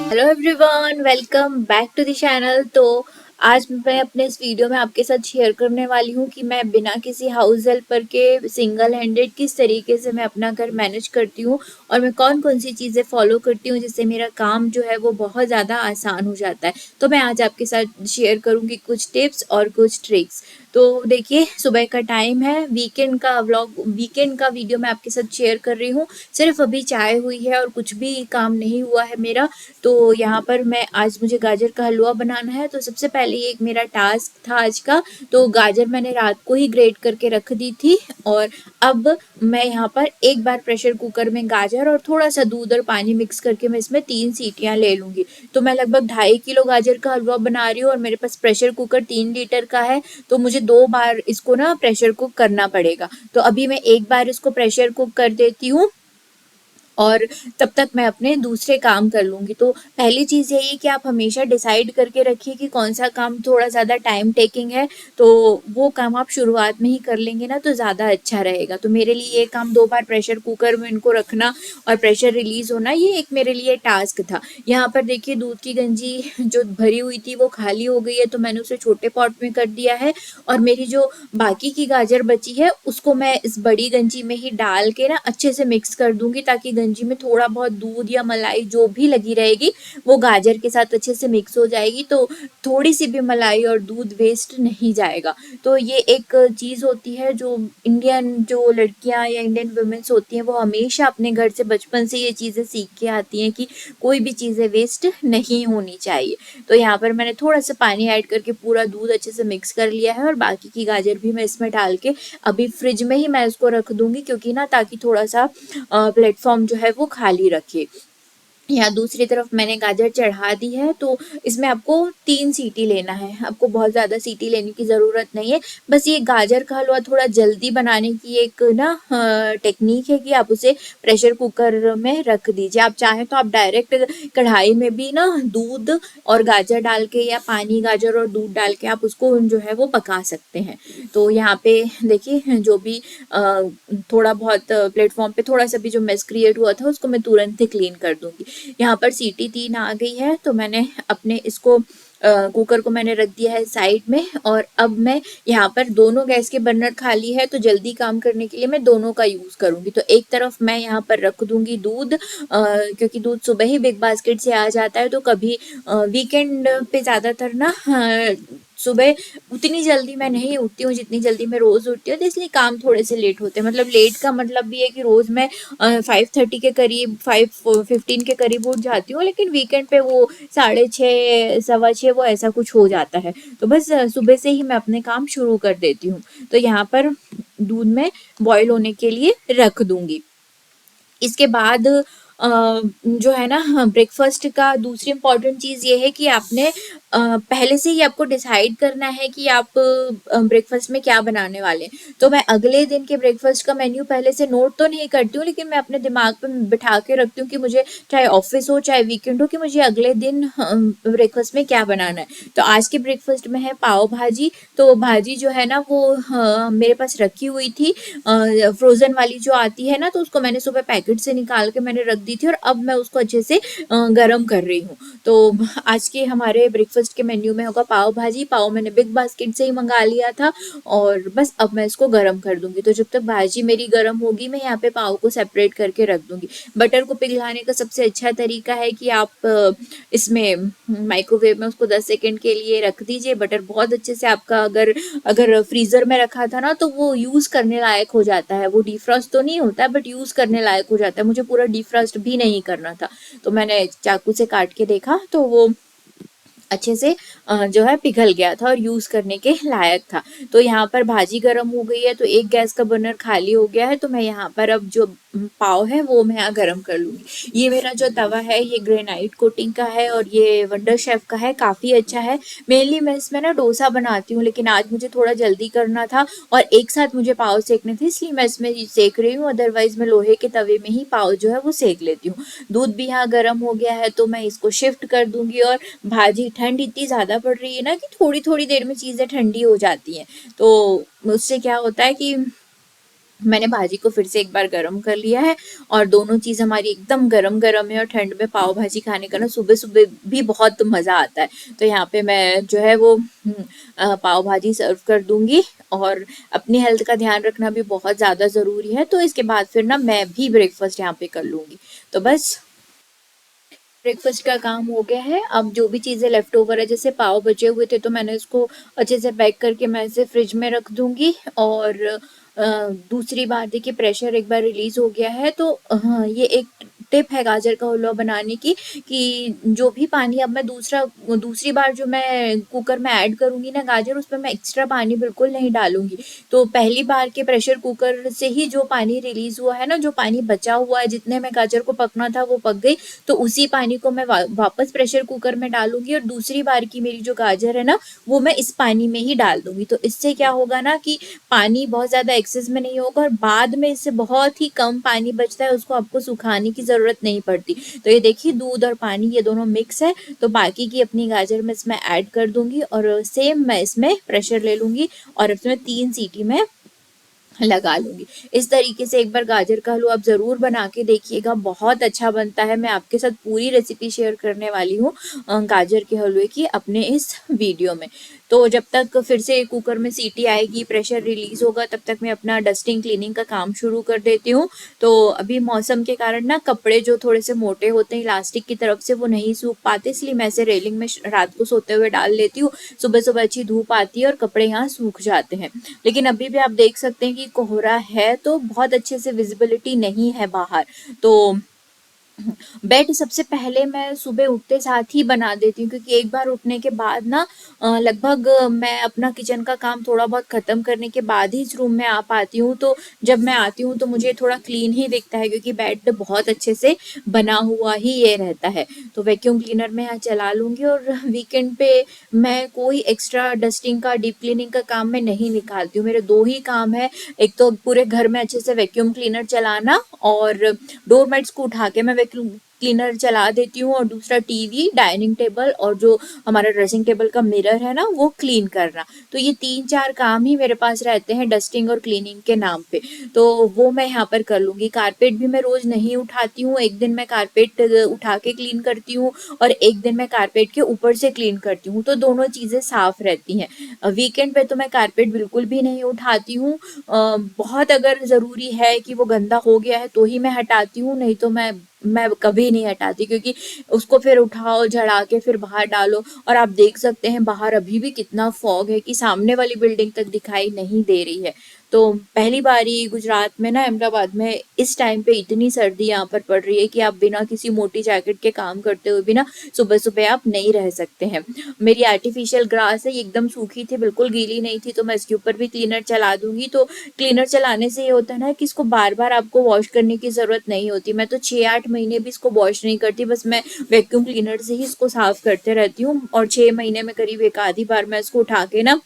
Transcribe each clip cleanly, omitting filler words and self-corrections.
Hello everyone, welcome back to the channel. तो आज मैं अपने इस वीडियो में आपके साथ शेयर करने वाली हूँ कि मैं बिना किसी हाउस हेल्पर के सिंगल हैंडेड किस तरीके से मैं अपना घर मैनेज करती हूँ और मैं कौन कौन सी चीज़ें फॉलो करती हूँ जिससे मेरा काम जो है वो बहुत ज़्यादा आसान हो जाता है। तो मैं आज आपके साथ शेयर करूँगी कुछ टिप्स और कुछ ट्रिक्स। तो देखिए, सुबह का टाइम है, वीकेंड का वीडियो मैं आपके साथ शेयर कर रही हूँ। सिर्फ अभी चाय हुई है और कुछ भी काम नहीं हुआ है मेरा। तो यहाँ पर मैं आज मुझे गाजर का हलवा बनाना है। तो सबसे पहले ये एक मेरा टास्क था आज का। तो गाजर मैंने रात को ही ग्रेट करके रख दी थी और अब मैं यहाँ पर एक बार प्रेशर कुकर में गाजर और थोड़ा सा दूध और पानी मिक्स करके मैं इसमें 3 सीटियाँ ले लूँगी। तो मैं लगभग 2.5 किलो गाजर का हलवा बना रही हूँ और मेरे पास प्रेशर कुकर 3 लीटर का है। तो मुझे 2 बार इसको ना प्रेशर कुक करना पड़ेगा। तो अभी मैं एक बार इसको प्रेशर कुक कर देती हूँ और तब तक मैं अपने दूसरे काम कर लूँगी। तो पहली चीज़ यही है कि आप हमेशा डिसाइड करके रखिए कि कौन सा काम थोड़ा ज़्यादा टाइम टेकिंग है, तो वो काम आप शुरुआत में ही कर लेंगे ना तो ज़्यादा अच्छा रहेगा। तो मेरे लिए ये काम 2 बार प्रेशर कुकर में इनको रखना और प्रेशर रिलीज़ होना, ये एक मेरे लिए टास्क था। यहाँ पर देखिए, दूध की गंजी जो भरी हुई थी वो खाली हो गई है, तो मैंने उसे छोटे पॉट में कर दिया है और मेरी जो बाकी की गाजर बची है उसको मैं इस बड़ी गंजी में ही डाल के ना अच्छे से मिक्स कर दूंगी, ताकि गंजी में थोड़ा बहुत दूध या मलाई जो भी लगी रहेगी वो गाजर के साथ अच्छे से मिक्स हो जाएगी। तो थोड़ी सी भी मलाई और दूध वेस्ट नहीं जाएगा। तो ये एक चीज़ होती है जो इंडियन जो लड़कियां या इंडियन वुमेन्स होती हैं वो हमेशा अपने घर से बचपन से ये चीज़ें सीख के आती हैं कि कोई भी चीज़ें वेस्ट नहीं होनी चाहिए। तो यहाँ पर मैंने थोड़ा सा पानी ऐड करके पूरा दूध अच्छे से मिक्स कर लिया है और बाकी की गाजर भी मैं इसमें डाल के अभी फ्रिज में ही मैं इसको रख दूंगी, क्योंकि ना ताकि थोड़ा सा प्लेटफॉर्म जो है वो खाली रखे। यहाँ दूसरी तरफ मैंने गाजर चढ़ा दी है। तो इसमें आपको 3 सीटी लेना है, आपको बहुत ज़्यादा सीटी लेने की ज़रूरत नहीं है। बस ये गाजर का हलवा थोड़ा जल्दी बनाने की एक ना टेक्निक है कि आप उसे प्रेशर कुकर में रख दीजिए। आप चाहें तो आप डायरेक्ट कढ़ाई में भी ना दूध और गाजर डाल के या पानी, गाजर और दूध डाल के आप उसको जो है वो पका सकते हैं। तो यहाँ पे देखिए, जो भी थोड़ा बहुत प्लेटफॉर्म पे थोड़ा सा भी जो मेस क्रिएट हुआ था उसको मैं तुरंत ही क्लीन कर दूंगी। यहाँ पर सीटी 3 आ गई है, तो मैंने अपने इसको कुकर को मैंने रख दिया है साइड में और अब मैं यहाँ पर दोनों गैस के बर्नर खाली है, तो जल्दी काम करने के लिए मैं दोनों का यूज़ करूँगी। तो एक तरफ मैं यहाँ पर रख दूँगी दूध, क्योंकि दूध सुबह ही बिग बास्केट से आ जाता है। तो कभी वीकेंड पे ज़्यादातर ना सुबह उतनी जल्दी मैं नहीं उठती हूँ जितनी जल्दी मैं रोज़ उठती हूँ, तो इसलिए काम थोड़े से लेट होते हैं। मतलब लेट का मतलब भी है कि रोज़ मैं 5:30 के करीब, 5:15 के करीब उठ जाती हूँ, लेकिन वीकेंड पे वो 6:30 6:15 वो ऐसा कुछ हो जाता है। तो बस सुबह से ही मैं अपने काम शुरू कर देती हूँ। तो यहाँ पर दूध में बॉईल होने के लिए रख दूँगी। इसके बाद जो है ना, ब्रेकफास्ट का दूसरी इम्पॉर्टेंट चीज़ ये है कि आपने पहले से ही आपको डिसाइड करना है कि आप ब्रेकफास्ट में क्या बनाने वाले हैं। तो मैं अगले दिन के ब्रेकफास्ट का मेन्यू पहले से नोट तो नहीं करती हूँ, लेकिन मैं अपने दिमाग पे बिठा के रखती हूँ कि मुझे चाहे ऑफिस हो चाहे वीकेंड हो, कि मुझे अगले दिन ब्रेकफास्ट में क्या बनाना है। तो आज के ब्रेकफास्ट में है पाव भाजी। तो भाजी जो है ना वो मेरे पास रखी हुई थी, फ्रोज़न वाली जो आती है ना, तो उसको मैंने सुबह पैकेट से निकाल के मैंने रख दी थी और अब मैं उसको अच्छे से गरम कर रही हूँ। तो आज के हमारे ब्रेकफास्ट के मेन्यू में होगा पाव भाजी। पाव मैंने बिग बास्केट से ही मंगा लिया था और बस अब मैं इसको गरम कर दूंगी। तो जब तक भाजी मेरी गरम होगी मैं यहाँ पे पाव को सेपरेट करके रख दूंगी। बटर को पिघलाने का सबसे अच्छा तरीका है कि आप इसमें माइक्रोवेव में उसको 10 सेकेंड के लिए रख दीजिए। बटर बहुत अच्छे से आपका अगर अगर फ्रीज़र में रखा था ना तो वो यूज़ करने लायक हो जाता है। वो डिफ्रॉस्ट तो नहीं होता है बट यूज़ करने लायक हो जाता है। मुझे पूरा डिफ्रॉस्ट भी नहीं करना था, तो मैंने चाकू से काट के देखा तो वो अच्छे से जो है पिघल गया था और यूज़ करने के लायक था। तो यहाँ पर भाजी गर्म हो गई है, तो एक गैस का बर्नर खाली हो गया है। तो मैं यहाँ पर अब जो पाव है वो मैं यहाँ गर्म कर लूँगी। ये मेरा जो तवा है ये ग्रेनाइट कोटिंग का है और ये वंडर शेफ का है, काफ़ी अच्छा है। मेनली मैं इसमें ना डोसा बनाती हूँ, लेकिन आज मुझे थोड़ा जल्दी करना था और एक साथ मुझे पाव सेकने थे, इसलिए मैं इसमें सेक रही हूँ। अदरवाइज़ मैं लोहे के तवे में ही पाव जो है वो सेक लेती हूँ। दूध भी यहाँ गर्म हो गया है, तो मैं इसको शिफ्ट कर दूँगी। और भाजी ठंड इतनी ज़्यादा पड़ रही है ना कि थोड़ी थोड़ी देर में चीज़ें ठंडी हो जाती हैं। तो उससे क्या होता है कि मैंने भाजी को फिर से एक बार गरम कर लिया है और दोनों चीज़ हमारी एकदम गरम-गरम है और ठंड में पाव भाजी खाने का ना सुबह-सुबह भी बहुत मज़ा आता है। तो यहाँ पे मैं जो है वो पाव भाजी सर्व कर दूँगी और अपनी हेल्थ का ध्यान रखना भी बहुत ज़्यादा ज़रूरी है। तो इसके बाद फिर ना मैं भी ब्रेकफ़ास्ट यहाँ पे कर लूँगी। तो बस ब्रेकफास्ट का काम हो गया है। अब जो भी चीज़ें लेफ्ट ओवर है, जैसे पाव बचे हुए थे तो मैंने उसको अच्छे से पैक करके मैं इसे फ्रिज में रख दूंगी। और दूसरी बात देखिए, प्रेशर एक बार रिलीज हो गया है तो हाँ, ये एक टिप है गाजर का हलवा बनाने की कि जो भी पानी अब मैं दूसरी बार जो मैं कुकर में ऐड करूंगी ना गाजर, उसमें मैं एक्स्ट्रा पानी बिल्कुल नहीं डालूंगी। तो पहली बार के प्रेशर कुकर से ही जो पानी रिलीज हुआ है ना, जो पानी बचा हुआ है, जितने में गाजर को पकना था वो पक गई, तो उसी पानी को मैं वापस प्रेशर कुकर में डालूंगी और दूसरी बार की मेरी जो गाजर है ना, वो मैं इस पानी में ही डाल दूंगी। तो इससे क्या होगा ना कि पानी बहुत ज़्यादा एक्सेस में नहीं होगा और बाद में इससे बहुत ही कम पानी बचता है, उसको आपको सुखाने की ज़रूरत नहीं पड़ती। तो ये देखिए, दूध और पानी ये दोनों मिक्स है, तो बाकी की अपनी गाजर मैं इसमें ऐड कर दूंगी और सेम मैं इसमें प्रेशर ले लूंगी और इसमें 3 सीटी में लगा लूंगी। इस तरीके से एक बार गाजर का हलवा आप ज़रूर बना के देखिएगा, बहुत अच्छा बनता है। मैं आपके साथ पूरी रेसिपी शेयर करने वाली हूँ गाजर के हलवे की अपने इस वीडियो में। तो जब तक फिर से कुकर में सीटी आएगी, प्रेशर रिलीज होगा, तब तक मैं अपना डस्टिंग क्लीनिंग का काम शुरू कर देती हूँ। तो अभी मौसम के कारण ना कपड़े जो थोड़े से मोटे होते हैं इलास्टिक की तरफ से, वो नहीं सूख पाते, इसलिए मैं इसे रेलिंग में रात को सोते हुए डाल लेती हूँ। सुबह सुबह अच्छी धूप आती है और कपड़े यहाँ सूख जाते हैं। लेकिन अभी भी आप देख सकते हैं कि कोहरा है तो बहुत अच्छे से विजिबिलिटी नहीं है बाहर। तो बेड सबसे पहले मैं सुबह उठते साथ ही बना देती हूँ, क्योंकि एक बार उठने के बाद ना लगभग मैं अपना किचन का काम थोड़ा बहुत ख़त्म करने के बाद ही इस रूम में आ पाती हूँ। तो जब मैं आती हूँ तो मुझे थोड़ा क्लीन ही दिखता है, क्योंकि बेड बहुत अच्छे से बना हुआ ही ये रहता है। तो वैक्यूम क्लीनर मैं यहाँ चला लूँगी और वीकेंड पे मैं कोई एक्स्ट्रा डस्टिंग का, डीप क्लीनिंग का काम मैं नहीं निकालती हूँ। मेरे 2 ही काम है, एक तो पूरे घर में अच्छे से वैक्यूम क्लीनर चलाना और डोरमेट्स को उठा के मैं वैक्यूम क्लीनर चला देती हूँ, और दूसरा टीवी, डाइनिंग टेबल और जो हमारा ड्रेसिंग टेबल का मिरर है ना, वो क्लीन करना। तो ये 3-4 काम ही मेरे पास रहते हैं डस्टिंग और क्लीनिंग के नाम पे, तो वो मैं यहाँ पर कर लूँगी। कारपेट भी मैं रोज़ नहीं उठाती हूँ, एक दिन मैं कारपेट उठा के क्लीन करती हूँ और एक दिन मैं कारपेट के ऊपर से क्लीन करती हूँ, तो दोनों चीज़ें साफ़ रहती हैं। वीकेंड पे तो मैं कारपेट बिल्कुल भी नहीं उठाती हूँ। बहुत अगर ज़रूरी है कि वो गंदा हो गया है तो ही मैं हटाती हूँ, नहीं तो मैं कभी नहीं हटाती, क्योंकि उसको फिर उठाओ, झड़ा के फिर बाहर डालो। और आप देख सकते हैं बाहर अभी भी कितना फॉग है कि सामने वाली बिल्डिंग तक दिखाई नहीं दे रही है। तो पहली बारी गुजरात में ना, अहमदाबाद में इस टाइम पे इतनी सर्दी यहाँ पर पड़ रही है कि आप बिना किसी मोटी जैकेट के काम करते हुए भी ना सुबह सुबह आप नहीं रह सकते हैं। मेरी आर्टिफिशियल ग्रास है, ये एकदम सूखी थी, बिल्कुल गीली नहीं थी, तो मैं इसके ऊपर भी क्लीनर चला दूंगी। तो क्लीनर चलाने से ये होता है ना कि इसको बार बार आपको वॉश करने की ज़रूरत नहीं होती। मैं तो 6-8 महीने भी इसको वॉश नहीं करती, बस मैं वैक्यूम क्लीनर से ही इसको साफ़ करते रहती हूँ और 6 महीने में करीब एक आधी बार मैं इसको उठा के ना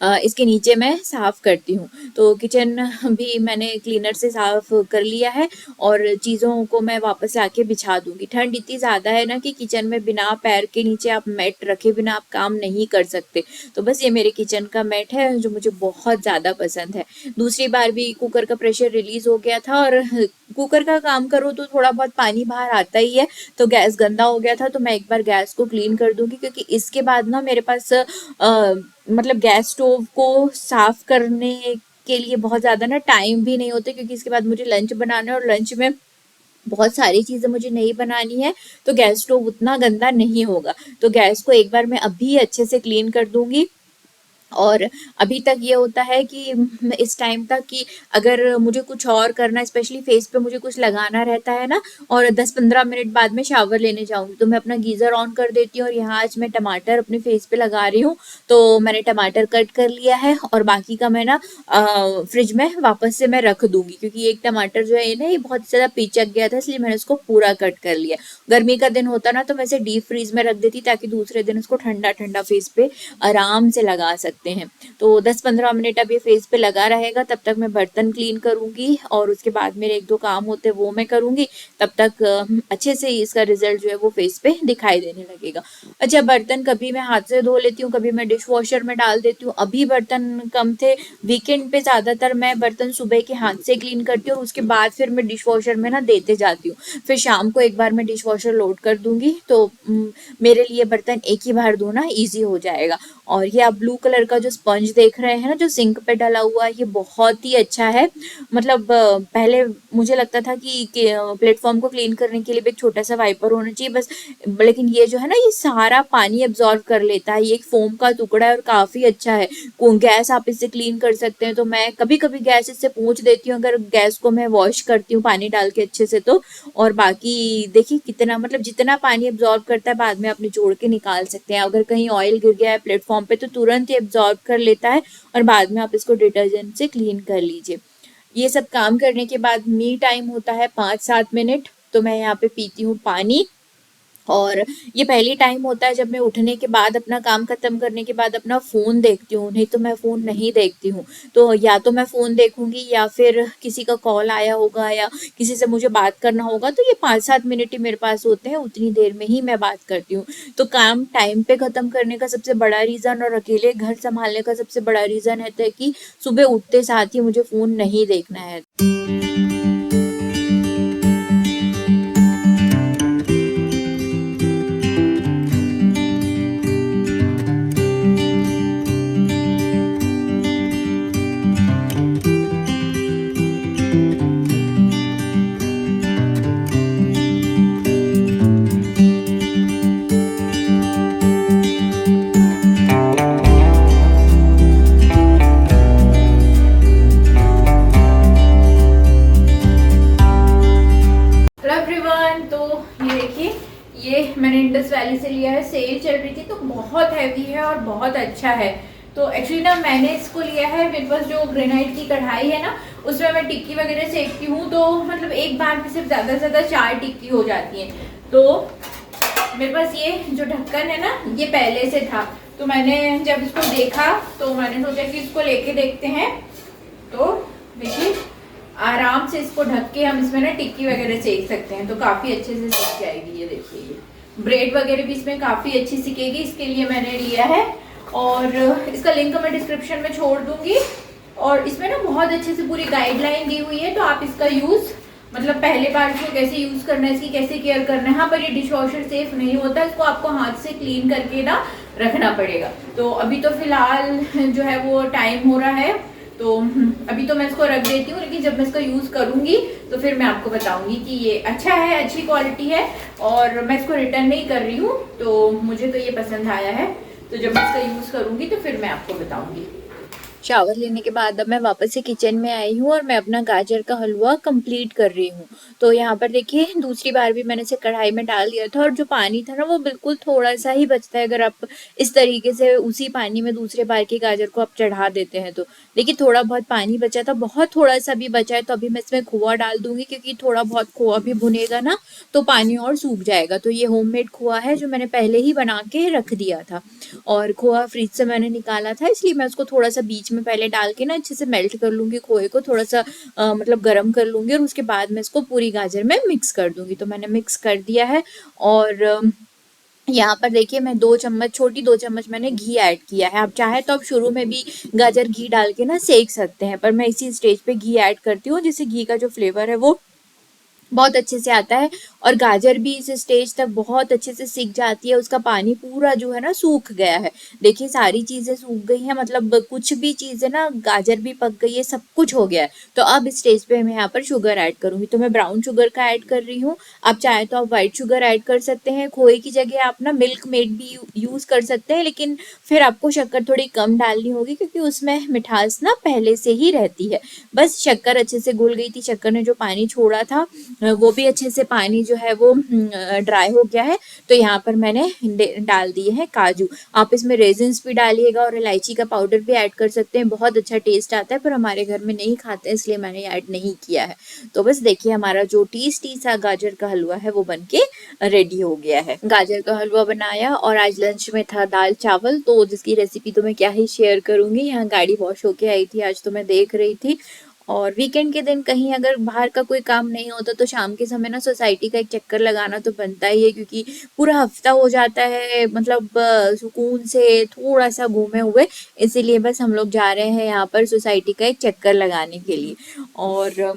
इसके नीचे मैं साफ़ करती हूँ। तो किचन भी मैंने क्लीनर से साफ़ कर लिया है और चीज़ों को मैं वापस लाके बिछा दूँगी। ठंड इतनी ज़्यादा है ना कि किचन में बिना पैर के नीचे आप मैट रखे बिना आप काम नहीं कर सकते। तो बस ये मेरे किचन का मैट है जो मुझे बहुत ज़्यादा पसंद है। दूसरी बार भी कुकर का प्रेशर रिलीज़ हो गया था और कुकर का काम करो तो थोड़ा बहुत पानी बाहर आता ही है, तो गैस गंदा हो गया था, तो मैं एक बार गैस को क्लीन कर दूँगी, क्योंकि इसके बाद ना मेरे पास मतलब गैस स्टोव को साफ करने के लिए बहुत ज़्यादा ना टाइम भी नहीं होता, क्योंकि इसके बाद मुझे लंच बनाना है और लंच में बहुत सारी चीज़ें मुझे नहीं बनानी है, तो गैस स्टोव उतना गंदा नहीं होगा। तो गैस को एक बार मैं अभी अच्छे से क्लीन कर दूंगी। और अभी तक ये होता है कि इस टाइम तक कि अगर मुझे कुछ और करना, स्पेशली फेस पे मुझे कुछ लगाना रहता है ना, और 10-15 मिनट बाद में शावर लेने जाऊंगी, तो मैं अपना गीज़र ऑन कर देती हूँ और यहाँ आज मैं टमाटर अपने फेस पे लगा रही हूँ। तो मैंने टमाटर कट कर लिया है और बाकी का मैं ना फ्रिज में वापस से मैं रख दूंगी, क्योंकि एक टमाटर जो है ना, ये बहुत ज़्यादा पिचक गया था, इसलिए मैंने उसको पूरा कट कर लिया। गर्मी का दिन होता ना तो मैं इसे डीप फ्रीज में रख देती, ताकि दूसरे दिन उसको ठंडा ठंडा फेस पे आराम से लगा सकती। सकते हैं। तो 10-15 मिनट अब ये फेस पे लगा रहेगा, तब तक मैं बर्तन क्लीन करूँगी और उसके बाद मेरे 1-2 काम होते हैं वो मैं करूँगी। तब तक अच्छे से इसका रिजल्ट जो है वो फेस पे दिखाई देने लगेगा। अच्छा, बर्तन कभी मैं हाथ से धो लेती हूँ, कभी मैं डिश वॉशर में डाल देती हूँ। अभी बर्तन कम थे, वीकेंड पे ज़्यादातर मैं बर्तन सुबह के हाथ से क्लीन करती हूँ और उसके बाद फिर मैं डिश वॉशर में ना देते जाती हूँ। फिर शाम को एक बार मैं डिश वॉशर लोड कर दूंगी, तो मेरे लिए बर्तन एक ही बार धोना ईजी हो जाएगा। और ये आप ब्लू कलर का जो स्पंज देख रहे हैं ना, जो सिंक पे डला हुआ है, ये बहुत ही अच्छा है। मतलब पहले मुझे लगता था कि प्लेटफॉर्म को क्लीन करने के लिए भी एक छोटा सा वाइपर होना चाहिए बस, लेकिन ये जो है ना, ये सारा पानी एब्जॉर्ब कर लेता है। ये एक फोम का टुकड़ा है और काफी अच्छा है। गैस आप इससे क्लीन कर सकते हैं। तो मैं कभी कभी गैस इससे पोंछ देती हूँ, अगर गैस को मैं वॉश करती हूँ पानी डाल के अच्छे से तो। और बाकी देखिए कितना, मतलब जितना पानी एब्जॉर्ब करता है बाद में आप निचोड़ के निकाल सकते हैं। अगर कहीं ऑयल गिर गया है प्लेटफॉर्म पे तो तुरंत ही एब्जॉर्ब कर लेता है और बाद में आप इसको डिटर्जेंट से क्लीन कर लीजिए। ये सब काम करने के बाद मी टाइम होता है 5-7 मिनट, तो मैं यहाँ पे पीती हूँ पानी। और ये पहली टाइम होता है जब मैं उठने के बाद, अपना काम खत्म करने के बाद अपना फ़ोन देखती हूँ, नहीं तो मैं फ़ोन नहीं देखती हूँ। तो या तो मैं फ़ोन देखूंगी या फिर किसी का कॉल आया होगा या किसी से मुझे बात करना होगा, तो ये 5-7 मिनट ही मेरे पास होते हैं, उतनी देर में ही मैं बात करती हूँ। तो काम टाइम पे ख़त्म करने का सबसे बड़ा रीज़न और अकेले घर संभालने का सबसे बड़ा रीज़न है कि सुबह उठते साथ ही मुझे फ़ोन नहीं देखना है। तो ये देखिए, ये मैंने इंडस वैली से लिया है, सेल चल रही थी तो बहुत हैवी है और बहुत अच्छा है। तो एक्चुअली ना मैंने इसको लिया है, मेरे पास जो ग्रेनाइट की कढ़ाई है ना उसमें मैं टिक्की वगैरह सेकती हूँ, तो मतलब एक बार में सिर्फ ज़्यादा से ज़्यादा 4 टिक्की हो जाती हैं। तो मेरे पास ये जो ढक्कन है ना ये पहले से था, तो मैंने जब इसको देखा तो मैंने सोचा कि इसको लेके देखते हैं। तो देखिए आराम से इसको ढक के हम इसमें ना टिक्की वगैरह सेक सकते हैं, तो काफ़ी अच्छे से सीख जाएगी। ये देखिए, ये ब्रेड वगैरह भी इसमें काफ़ी अच्छी सीखेगी, इसके लिए मैंने लिया है। और इसका लिंक मैं डिस्क्रिप्शन में छोड़ दूंगी। और इसमें ना बहुत अच्छे से पूरी गाइडलाइन दी हुई है, तो आप इसका यूज़ मतलब पहले बार इसको कैसे यूज़ करना है, इसकी कैसे केयर करना है। हाँ, पर ये डिश वॉशर सेफ नहीं होता, इसको आपको हाथ से क्लीन करके ना रखना पड़ेगा। तो अभी तो फिलहाल जो है वो टाइम हो रहा है, तो अभी तो मैं इसको रख देती हूँ, लेकिन जब मैं इसका यूज़ करूँगी तो फिर मैं आपको बताऊँगी कि ये अच्छा है, अच्छी क्वालिटी है और मैं इसको रिटर्न नहीं कर रही हूँ। तो मुझे तो ये पसंद आया है, तो जब मैं इसका यूज़ करूँगी तो फिर मैं आपको बताऊँगी। शावर लेने के बाद अब मैं वापस से किचन में आई हूँ और मैं अपना गाजर का हलवा कंप्लीट कर रही हूँ। तो यहाँ पर देखिए दूसरी बार भी मैंने इसे कढ़ाई में डाल दिया था और जो पानी था ना वो बिल्कुल थोड़ा सा ही बचता है, अगर आप इस तरीके से उसी पानी में दूसरे बार के गाजर को आप चढ़ा देते हैं तो। देखिए थोड़ा बहुत पानी बचा था, बहुत थोड़ा सा भी बचा है, तो अभी मैं इसमें खोआ डाल दूंगी, क्योंकि थोड़ा बहुत खोआ भी भुनेगा ना तो पानी और सूख जाएगा। तो ये होममेड खोआ है जो मैंने पहले ही बना के रख दिया था, और खोआ फ्रिज से मैंने निकाला था, इसलिए मैं उसको थोड़ा सा बीच में पहले डाल के ना अच्छे से मेल्ट कर लूँगी, खोए को थोड़ा सा मतलब गर्म कर लूँगी और उसके बाद मैं इसको पूरी गाजर में मिक्स कर दूँगी। तो मैंने मिक्स कर दिया है और यहाँ पर देखिए मैं 2 चम्मच, छोटी 2 चम्मच मैंने घी ऐड किया है। आप चाहे तो आप शुरू में भी गाजर घी डाल के ना सेक सकते हैं, पर मैं इसी स्टेज पे घी ऐड करती हूँ, जिससे घी का जो फ्लेवर है वो बहुत अच्छे से आता है और गाजर भी इस स्टेज तक बहुत अच्छे से सीख जाती है, उसका पानी पूरा जो है ना सूख गया है। देखिए सारी चीज़ें सूख गई हैं, मतलब कुछ भी चीज़ें ना, गाजर भी पक गई है, सब कुछ हो गया है। तो अब इस स्टेज पे मैं यहाँ पर शुगर ऐड करूँगी, तो मैं ब्राउन शुगर का ऐड कर रही हूँ। आप चाहे तो आप व्हाइट शुगर ऐड कर सकते हैं, खोए की जगह आप ना मिल्क मेड भी यूज़ कर सकते हैं, लेकिन फिर आपको शक्कर थोड़ी कम डालनी होगी क्योंकि उसमें मिठास ना पहले से ही रहती है। बस शक्कर अच्छे से घुल गई थी, शक्कर ने जो पानी छोड़ा था वो भी अच्छे से पानी जो है वो ड्राई हो गया है, तो यहाँ पर मैंने डाल दिए हैं काजू। आप इसमें रेजिन्स भी डालिएगा और इलायची का पाउडर भी ऐड कर सकते हैं, बहुत अच्छा टेस्ट आता है, पर हमारे घर में नहीं खाते हैं इसलिए मैंने ऐड नहीं किया है। तो बस देखिए हमारा जो टेस्टी सा गाजर का हलवा है वो बनके रेडी हो गया है। गाजर का हलवा बनाया और आज लंच में था दाल चावल, तो जिसकी रेसिपी तो मैं क्या ही शेयर करूंगी। यहाँ गाड़ी वॉश होके आई थी आज, तो मैं देख रही थी। और वीकेंड के दिन कहीं अगर बाहर का कोई काम नहीं होता तो शाम के समय ना सोसाइटी का एक चक्कर लगाना तो बनता ही है, क्योंकि पूरा हफ्ता हो जाता है मतलब सुकून से थोड़ा सा घूमे हुए, इसीलिए बस हम लोग जा रहे हैं यहाँ पर सोसाइटी का एक चक्कर लगाने के लिए। और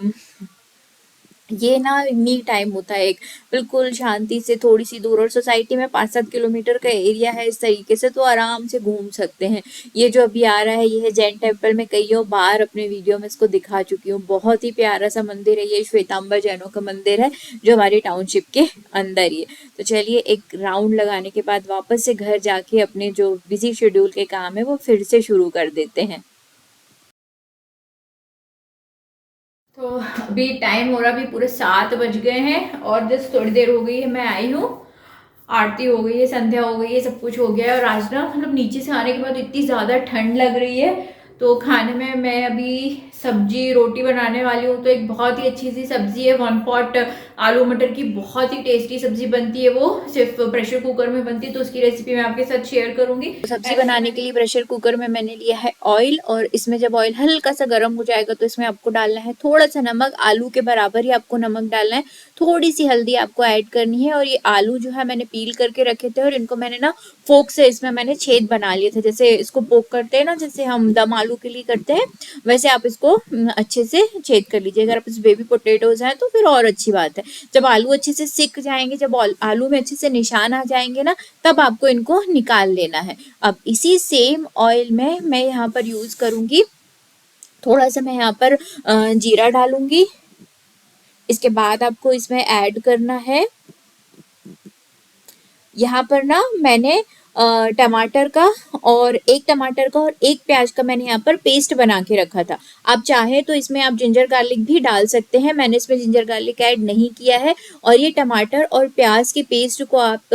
ये ना मी टाइम होता है एक, बिल्कुल शांति से थोड़ी सी दूर, और सोसाइटी में 5-7 किलोमीटर का एरिया है इस तरीके से, तो आराम से घूम सकते हैं। ये जो अभी आ रहा है ये है जैन टेम्पल। में कईयों बार अपने वीडियो में इसको दिखा चुकी हूँ, बहुत ही प्यारा सा मंदिर है। ये श्वेतांबर जैनों का मंदिर है जो हमारी टाउनशिप के अंदर ही है। तो चलिए एक राउंड लगाने के बाद वापस से घर जाके अपने जो बिजी शेड्यूल के काम है वो फिर से शुरू कर देते हैं। तो अभी टाइम हो रहा, अभी पूरे 7 बज गए हैं और जस्ट थोड़ी देर हो गई है मैं आई हूँ। आरती हो गई है, संध्या हो गई है, सब कुछ हो गया है। और आज ना मतलब नीचे से आने के बाद इतनी ज़्यादा ठंड लग रही है, तो खाने में मैं अभी सब्जी रोटी बनाने वाली हूँ। तो एक बहुत ही अच्छी सी सब्जी है, 1 पॉट आलू मटर की, बहुत ही टेस्टी सब्जी बनती है। वो सिर्फ प्रेशर कुकर में बनती है, तो उसकी रेसिपी मैं आपके साथ शेयर करूंगी। सब्जी बनाने के लिए प्रेशर कुकर में मैंने लिया है ऑयल, और इसमें जब ऑयल हल्का सा गर्म हो जाएगा तो इसमें आपको डालना है थोड़ा सा नमक, आलू के बराबर ही आपको नमक डालना है, थोड़ी सी हल्दी आपको ऐड करनी है। और ये आलू जो है मैंने पील करके रखे थे और इनको मैंने ना फोक से इसमें मैंने छेद बना लिए थे, जैसे इसको पोक करते हैं ना, जैसे हम दम आलू के लिए करते हैं, वैसे आप इसको अच्छे से छेद कर लीजिए। अगर आप इस बेबी पोटैटोज हैं तो फिर और अच्छी बात है। जब आलू अच्छे से सिक जाएंगे, जब आलू में अच्छे से निशान आ जाएंगे ना, तब आपको इनको निकाल लेना है। अब इसी सेम ऑयल में मैं यहाँ पर यूज करूंगी, थोड़ा सा मैं यहाँ पर जीरा डालूंगी। इसके बाद आपको इसमें ऐड करना है, यहाँ पर ना मैंने टमाटर का, और एक टमाटर का और एक प्याज का मैंने यहाँ पर पेस्ट बना के रखा था। आप चाहे तो इसमें आप जिंजर गार्लिक भी डाल सकते हैं, मैंने इसमें जिंजर गार्लिक ऐड नहीं किया है। और ये टमाटर और प्याज के पेस्ट को आप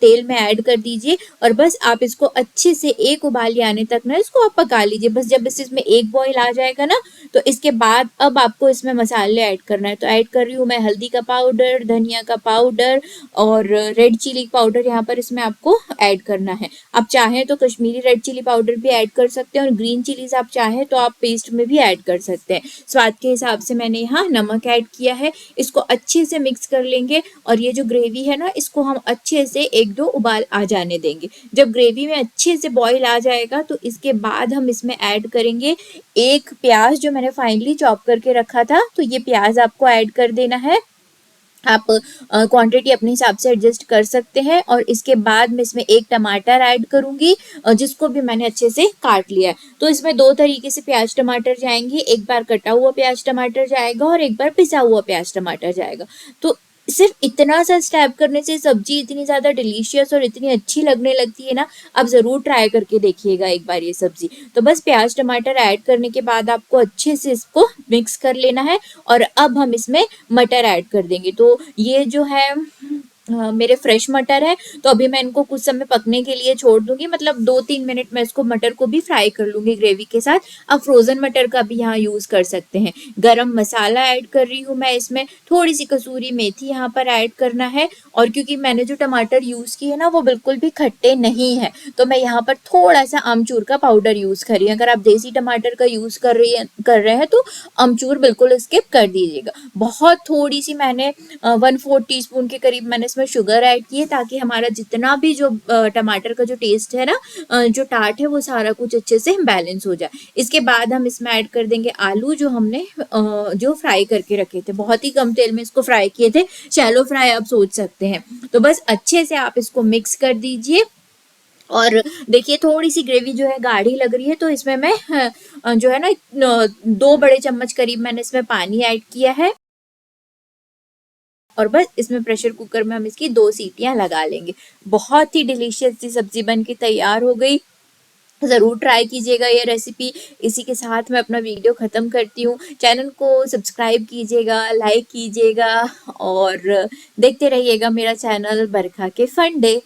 तेल में ऐड कर दीजिए, और बस आप इसको अच्छे से एक उबाली आने तक ना इसको आप पका लीजिए। बस जब इसमें एक बॉईल आ जाएगा ना, तो इसके बाद अब आपको इसमें मसाले ऐड करना है। तो ऐड कर रही हूँ मैं हल्दी का पाउडर, धनिया का पाउडर और रेड चिली पाउडर यहाँ पर इसमें आपको ऐड करना है। आप चाहें तो कश्मीरी रेड चिली पाउडर भी ऐड कर सकते हैं, और ग्रीन चिलीज आप चाहें तो आप पेस्ट में भी ऐड कर सकते हैं। स्वाद के हिसाब से मैंने यहाँ नमक ऐड किया है। इसको अच्छे से मिक्स कर लेंगे, और ये जो ग्रेवी है ना, इसको हम अच्छे से 1-2 उबाल आ जाने देंगे। जब ग्रेवी में अच्छे से बॉईल आ जाएगा तो इसके बाद हम इसमें ऐड करेंगे एक प्याज जो मैंने फाइनली चॉप करके रखा था। तो ये प्याज आपको ऐड कर देना है। आप क्वांटिटी अपने हिसाब से एडजस्ट कर सकते हैं। और इसके बाद मैं इसमें एक टमाटर ऐड करूंगी, जिसको भी मैंने अच्छे से काट लिया है। तो इसमें 2 तरीके से प्याज टमाटर जाएंगे, एक बार कटा हुआ प्याज टमाटर जाएगा और एक बार पिसा हुआ प्याज टमाटर जाएगा। तो सिर्फ इतना सा स्टेप करने से सब्जी इतनी ज़्यादा डिलीशियस और इतनी अच्छी लगने लगती है ना, आप ज़रूर ट्राई करके देखिएगा एक बार ये सब्जी। तो बस प्याज टमाटर ऐड करने के बाद आपको अच्छे से इसको मिक्स कर लेना है, और अब हम इसमें मटर ऐड कर देंगे। तो ये जो है मेरे फ्रेश मटर है, तो अभी मैं इनको कुछ समय पकने के लिए छोड़ दूंगी, मतलब 2-3 मिनट में इसको मटर को भी फ्राई कर लूंगी ग्रेवी के साथ। अब फ्रोजन मटर का भी यहाँ यूज कर सकते हैं। गरम मसाला ऐड कर रही हूँ मैं इसमें, थोड़ी सी कसूरी मेथी यहाँ पर ऐड करना है। और क्योंकि मैंने जो टमाटर यूज किए ना वो बिल्कुल भी खट्टे नहीं है, तो मैं यहाँ पर थोड़ा सा आमचूर का पाउडर यूज कर रही हूँ। अगर आप देसी टमाटर का यूज कर रहे हैं तो आमचूर बिल्कुल स्किप कर दीजिएगा। बहुत थोड़ी सी मैंने 1/4 टीस्पून के करीब मैंने इसमें शुगर ऐड की है, ताकि हमारा जितना भी जो टमाटर का जो टेस्ट है ना, जो टाट है, वो सारा कुछ अच्छे से बैलेंस हो जाए। इसके बाद हम इसमें ऐड कर देंगे आलू जो हमने जो फ्राई करके रखे थे, बहुत ही कम तेल में इसको फ्राई किए थे, शैलो फ्राई आप सोच सकते हैं। तो बस अच्छे से आप इसको मिक्स कर दीजिए। और देखिए थोड़ी सी ग्रेवी जो है गाढ़ी लग रही है, तो इसमें मैं जो है ना 2 बड़े चम्मच करीब मैंने इसमें पानी ऐड किया है। और बस इसमें प्रेशर कुकर में हम इसकी 2 सीटियां लगा लेंगे। बहुत ही डिलीशियस सी सब्जी बन के तैयार हो गई। ज़रूर ट्राई कीजिएगा ये रेसिपी। इसी के साथ मैं अपना वीडियो ख़त्म करती हूँ। चैनल को सब्सक्राइब कीजिएगा, लाइक कीजिएगा और देखते रहिएगा मेरा चैनल बरखा के फन डे।